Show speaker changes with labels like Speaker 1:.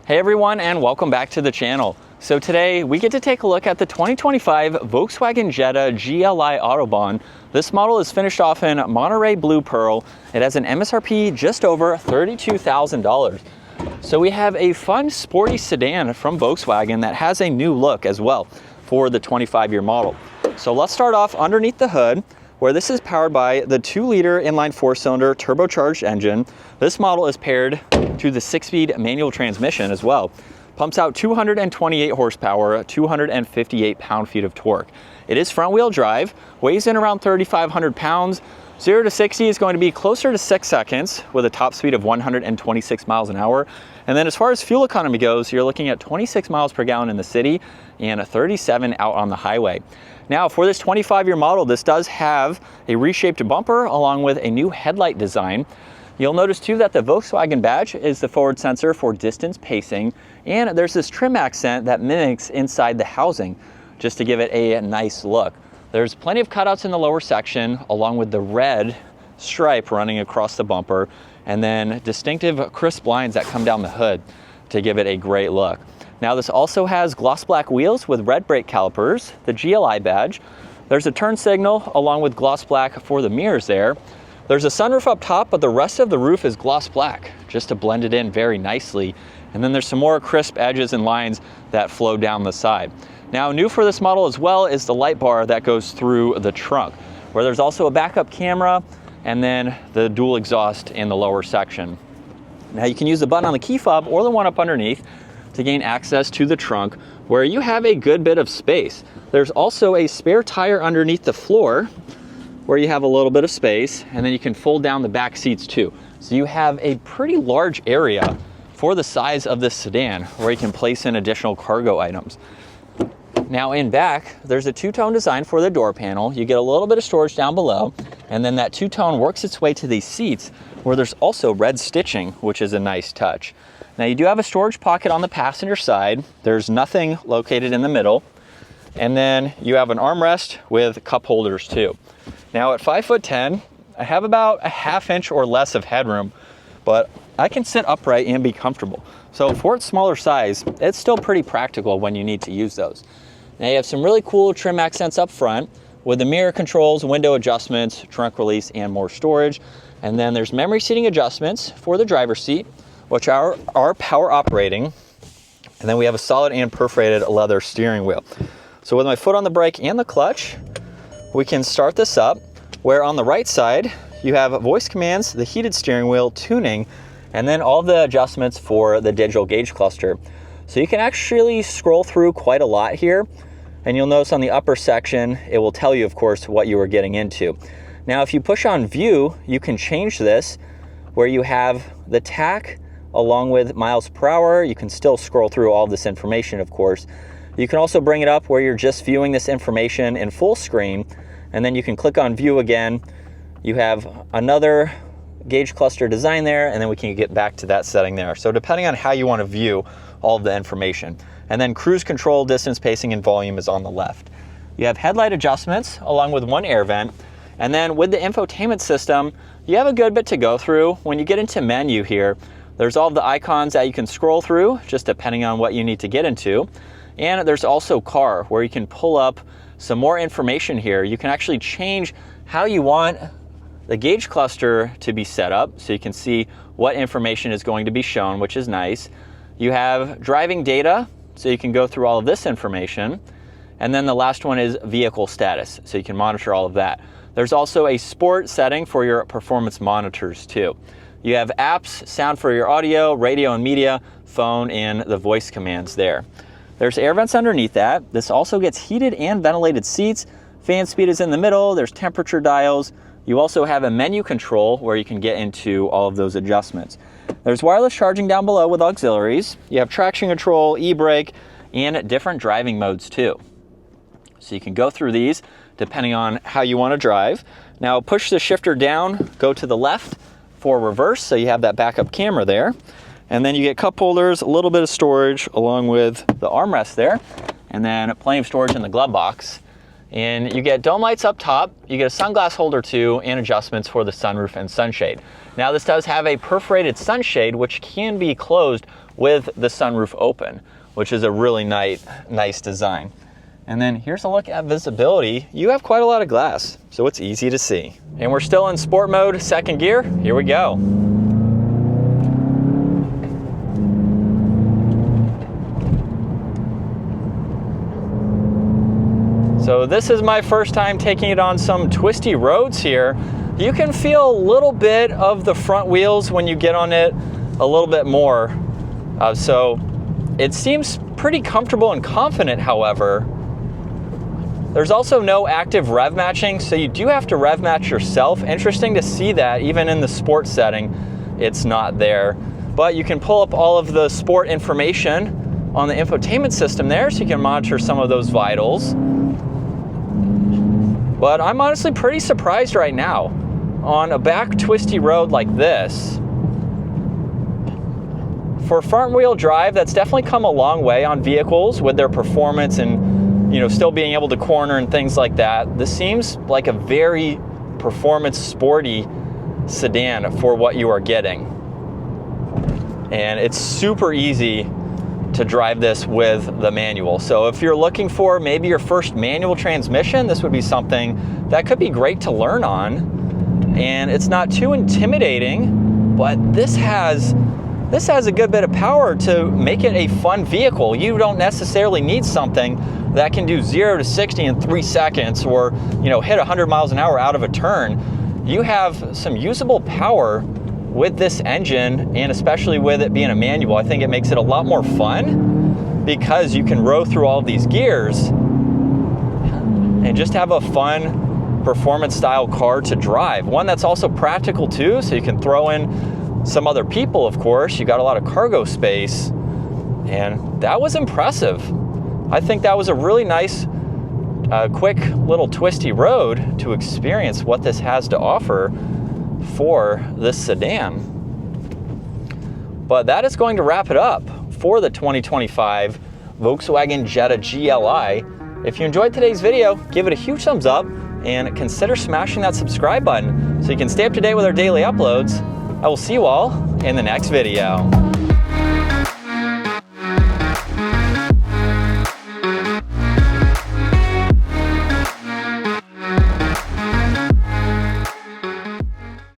Speaker 1: Hey everyone, and welcome back to the channel. So today we get to take a look at the 2025 Volkswagen Jetta GLI Autobahn. This model is finished off in Monterey Blue Pearl. It has an MSRP just over $32,000. So we have a fun sporty sedan from Volkswagen that has a new look as well for the 25-year model. So let's start off underneath the hood, where this is powered by the 2-liter inline 4-cylinder turbocharged engine. This model is paired to the 6-speed manual transmission as well. Pumps out 228 horsepower, 258 pound-feet of torque. It is front-wheel drive, weighs in around 3,500 pounds. 0 to 60 is going to be closer to 6 seconds with a top speed of 126 miles an hour. And then as far as fuel economy goes, you're looking at 26 miles per gallon in the city and 37 out on the highway. Now for this 25-year model, this does have a reshaped bumper along with a new headlight design. You'll notice too that the Volkswagen badge is the forward sensor for distance pacing, and there's this trim accent that mimics inside the housing just to give it a nice look. There's plenty of cutouts in the lower section along with the red stripe running across the bumper, and then distinctive crisp lines that come down the hood to give it a great look. Now this also has gloss black wheels with red brake calipers, the GLI badge. There's a turn signal along with gloss black for the mirrors there. There's a sunroof up top, but the rest of the roof is gloss black just to blend it in very nicely. And then there's some more crisp edges and lines that flow down the side. Now new for this model as well is the light bar that goes through the trunk, where there's also a backup camera and then the dual exhaust in the lower section. Now you can use the button on the key fob or the one up underneath to gain access to the trunk, where you have a good bit of space. There's also a spare tire underneath the floor where you have a little bit of space, and then you can fold down the back seats too. So you have a pretty large area for the size of this sedan where you can place in additional cargo items. Now in back, there's a two-tone design for the door panel. You get a little bit of storage down below, and then that two-tone works its way to these seats where there's also red stitching, which is a nice touch. Now you do have a storage pocket on the passenger side. There's nothing located in the middle. And then you have an armrest with cup holders too. Now at 5'10", I have about a ½ inch or less of headroom, but I can sit upright and be comfortable. So for its smaller size, it's still pretty practical when you need to use those. Now you have some really cool trim accents up front with the mirror controls, window adjustments, trunk release, and more storage. And then there's memory seating adjustments for the driver's seat, which are power operating. And then we have a solid and perforated leather steering wheel. So with my foot on the brake and the clutch, we can start this up, where on the right side, you have voice commands, the heated steering wheel, tuning, and then all the adjustments for the digital gauge cluster. So you can actually scroll through quite a lot here, and you'll notice on the upper section, it will tell you, of course, what you are getting into. Now, if you push on view, you can change this, where you have the tach along with miles per hour. You can still scroll through all this information, of course. You can also bring it up where you're just viewing this information in full screen, and then you can click on view again. You have another gauge cluster design there, and then we can get back to that setting there. So depending on how you want to view all of the information. And then cruise control, distance pacing, and volume is on the left. You have headlight adjustments along with one air vent. And then with the infotainment system, you have a good bit to go through. When you get into menu here, there's all of the icons that you can scroll through, just depending on what you need to get into. And there's also car, where you can pull up some more information here. You can actually change how you want the gauge cluster to be set up, so you can see what information is going to be shown, which is nice. You have driving data, so you can go through all of this information. And then the last one is vehicle status, so you can monitor all of that. There's also a sport setting for your performance monitors too. You have apps, sound for your audio, radio and media, phone, and the voice commands there. There's air vents underneath that. This also gets heated and ventilated seats. Fan speed is in the middle. There's temperature dials. You also have a menu control where you can get into all of those adjustments. There's wireless charging down below with auxiliaries. You have traction control, e-brake, and different driving modes too. So you can go through these depending on how you want to drive. Now push the shifter down, go to the left for reverse, so you have that backup camera there. And then you get cup holders, a little bit of storage along with the armrest there, and then plenty of storage in the glove box. And you get dome lights up top, you get a sunglass holder too, and adjustments for the sunroof and sunshade. Now this does have a perforated sunshade, which can be closed with the sunroof open, which is a really nice design. And then here's a look at visibility. You have quite a lot of glass, so it's easy to see. And we're still in sport mode, second gear. Here we go. So this is my first time taking it on some twisty roads here. You can feel a little bit of the front wheels when you get on it a little bit more. So it seems pretty comfortable and confident, however. There's also no active rev matching, so you do have to rev match yourself. Interesting to see that even in the sport setting, it's not there. But you can pull up all of the sport information on the infotainment system there, so you can monitor some of those vitals. But I'm honestly pretty surprised right now. On a back twisty road like this, for front wheel drive, that's definitely come a long way on vehicles with their performance and still being able to corner and things like that. This seems like a very performance sporty sedan for what you are getting. And it's super easy to drive this with the manual. So if you're looking for maybe your first manual transmission, this would be something that could be great to learn on. And it's not too intimidating, but this has a good bit of power to make it a fun vehicle. You don't necessarily need something that can do 0 to 60 in 3 seconds or hit 100 miles an hour out of a turn. You have some usable power with this engine, and especially with it being a manual. I think it makes it a lot more fun because you can row through all of these gears and just have a fun performance style car to drive. One that's also practical too, so you can throw in some other people, of course. You got a lot of cargo space, and that was impressive. I think that was a really nice, quick little twisty road to experience what this has to offer for this sedan. But that is going to wrap it up for the 2025 Volkswagen Jetta GLI. If you enjoyed today's video, give it a huge thumbs up and consider smashing that subscribe button so you can stay up to date with our daily uploads. I will see you all in the next video.